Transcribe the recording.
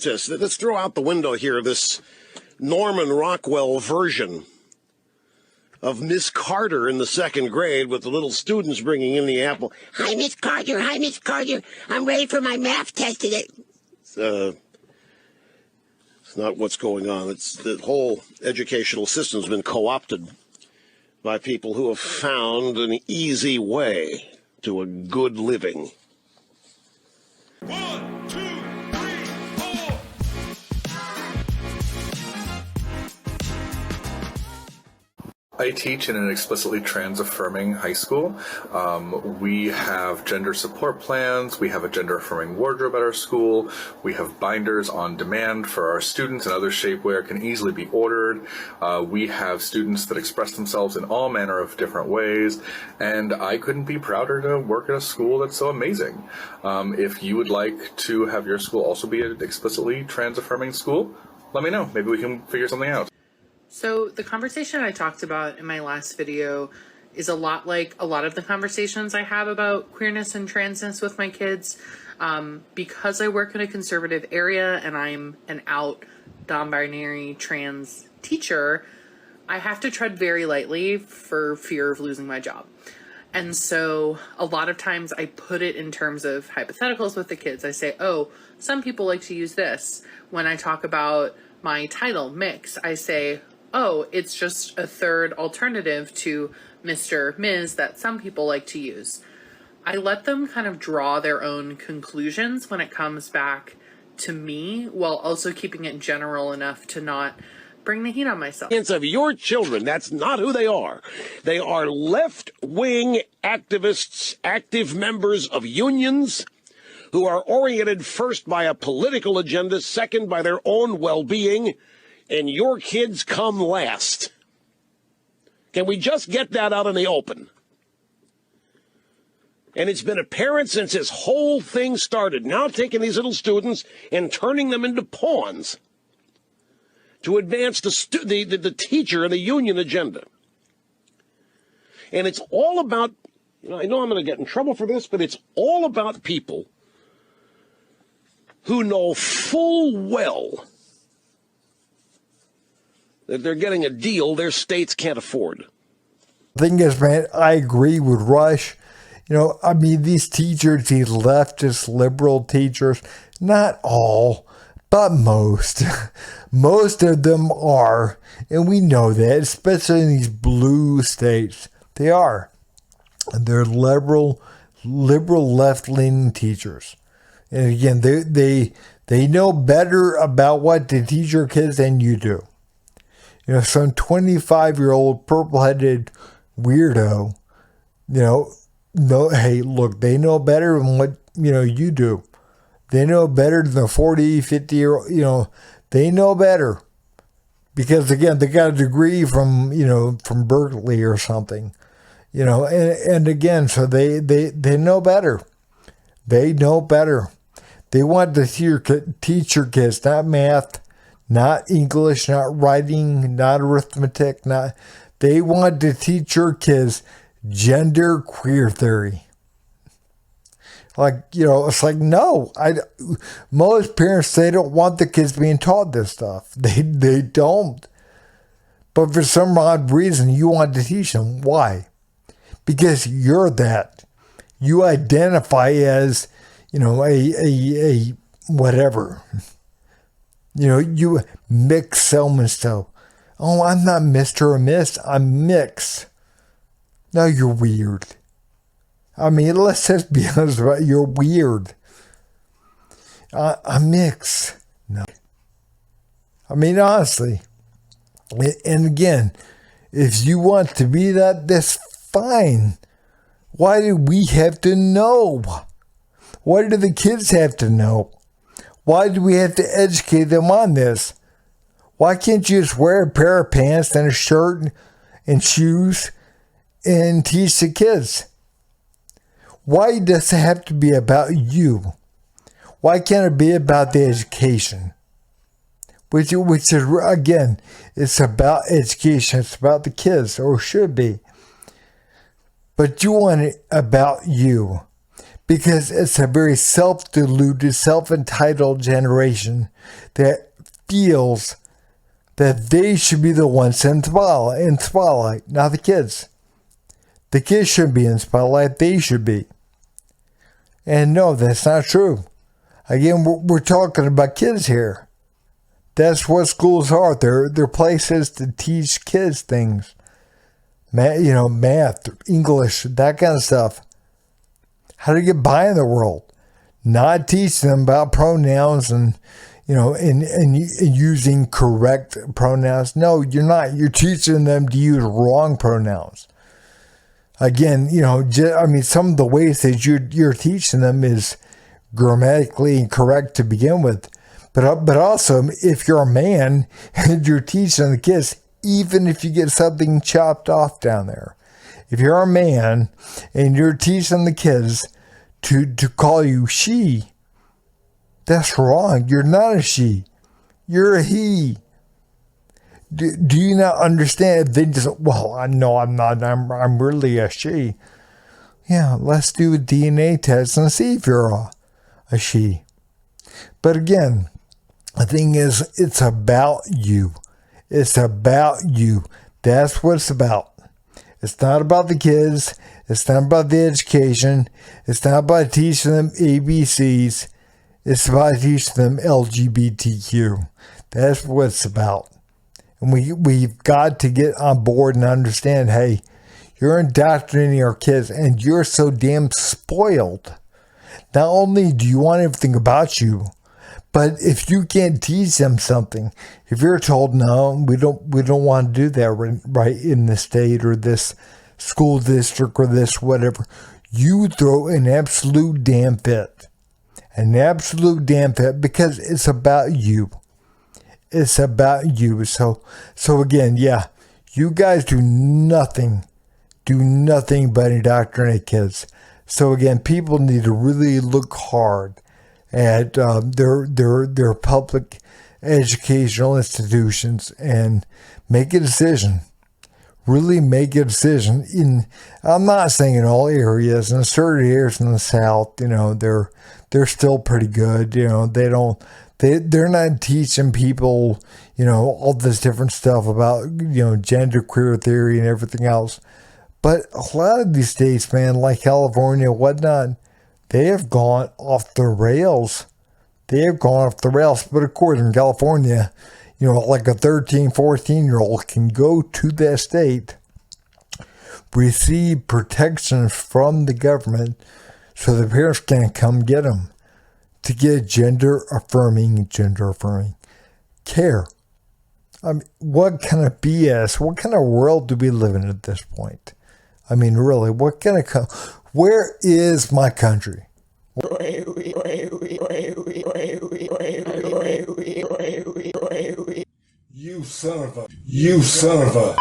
Let's throw out the window here this Norman Rockwell version of Miss Carter in the second grade with the little students bringing in the apple. Hi, Miss Carter. Hi, Miss Carter. I'm ready for my math test today. It's not what's going on. It's the whole educational system's been co-opted by people who have found an easy way to a good living. 1, 2, 3, 4. I teach in an explicitly trans-affirming high school. We have gender support plans. We have a gender-affirming wardrobe at our school. We have binders on demand for our students, and other shapewear can easily be ordered. We have students that express themselves in all manner of different ways, and I couldn't be prouder to work at a school that's so amazing. If you would like to have your school also be an explicitly trans-affirming school, let me know. Maybe we can figure something out. So the conversation I talked about in my last video is a lot like a lot of the conversations I have about queerness and transness with my kids. Because I work in a conservative area and I'm an out non-binary trans teacher, I have to tread very lightly for fear of losing my job. And so a lot of times I put it in terms of hypotheticals with the kids. I say, oh, some people like to use this. When I talk about my title, mix, I say, oh, it's just a third alternative to Mr., Ms. that some people like to use. I let them kind of draw their own conclusions when it comes back to me, while also keeping it general enough to not bring the heat on myself. Of your children, that's not who they are. They are left-wing activists, active members of unions who are oriented first by a political agenda, second by their own well-being, and your kids come last. Can we just get that out in the open? And it's been apparent since this whole thing started, now taking these little students and turning them into pawns to advance the teacher and the union agenda. And it's all about, I know I'm going to get in trouble for this, but it's all about people who know full well that they're getting a deal their states can't afford. The thing is, man, I agree with Rush. I mean, these teachers, these leftist, liberal teachers, not all, but most. Most of them are, and we know that, especially in these blue states. They are. They're liberal left-leaning teachers. And again, they know better about what to teach your kids than you do. Some 25-year-old purple-headed weirdo, hey, look, they know better than what, you do. They know better than the 40, 50-year-old, they know better. Because, again, they got a degree from Berkeley or something, and again, so they know better. They know better. They want to teach your kids, not math, not English, not writing, not arithmetic, they want to teach your kids gender queer theory. It's like, no, most parents, they don't want the kids being taught this stuff. They don't. But for some odd reason, you want to teach them. Why? Because you're that. You identify as, a whatever. You mix so stuff. Oh, I'm not Mr. or Miss. I'm mixed. No, you're weird. I mean, let's just be honest about it. You're weird. I'm mixed. No. I mean, honestly. And again, if you want to be that, that's fine. Why do we have to know? Why do the kids have to know? Why do we have to educate them on this? Why can't you just wear a pair of pants and a shirt and shoes and teach the kids? Why does it have to be about you? Why can't it be about the education? Which is, again, it's about education. It's about the kids, or should be. But you want it about you. because it's a very self-deluded, self-entitled generation that feels that they should be the ones in spotlight, not the kids. The kids shouldn't be in spotlight, they should be. And no, that's not true. Again, we're talking about kids here. That's what schools are. They're places to teach kids things. Math, English, that kind of stuff. How to get by in the world. Not teach them about pronouns and using correct pronouns. No, you're not. You're teaching them to use wrong pronouns. Again, some of the ways that you're teaching them is grammatically incorrect to begin with. But also, if you're a man and you're teaching the kids, even if you get something chopped off down there, if you're a man and you're teaching the kids to call you she, that's wrong. You're not a she. You're a he. Do you not understand? They just, no, I'm not. I'm really a she. Yeah, let's do a DNA test and see if you're a she. But again, the thing is, it's about you. It's about you. That's what it's about. It's not about the kids. It's not about the education. It's not about teaching them ABCs. It's about teaching them LGBTQ. That's what it's about. And we've got to get on board and understand, hey, you're indoctrinating our kids and you're so damn spoiled. Not only do you want everything about you, but if you can't teach them something, if you're told, no, we don't want to do that right in the state or this school district or this whatever, you throw an absolute damn fit. An absolute damn fit, because it's about you. It's about you. So again, yeah, you guys do nothing but indoctrinate kids. So again, people need to really look hard at their public educational institutions and make a decision. Really make a decision. I'm not saying in all areas. In certain areas in the South, they're still pretty good. They're not teaching people, all this different stuff about, gender queer theory and everything else. But a lot of these states, man, like California, whatnot, they have gone off the rails. But of course, in California, like a 13, 14-year-old can go to that state, receive protection from the government so the parents can't come get them to get gender affirming care. I mean, what kind of BS, what kind of world do we live in at this point? I mean, really, where is my country? You son of a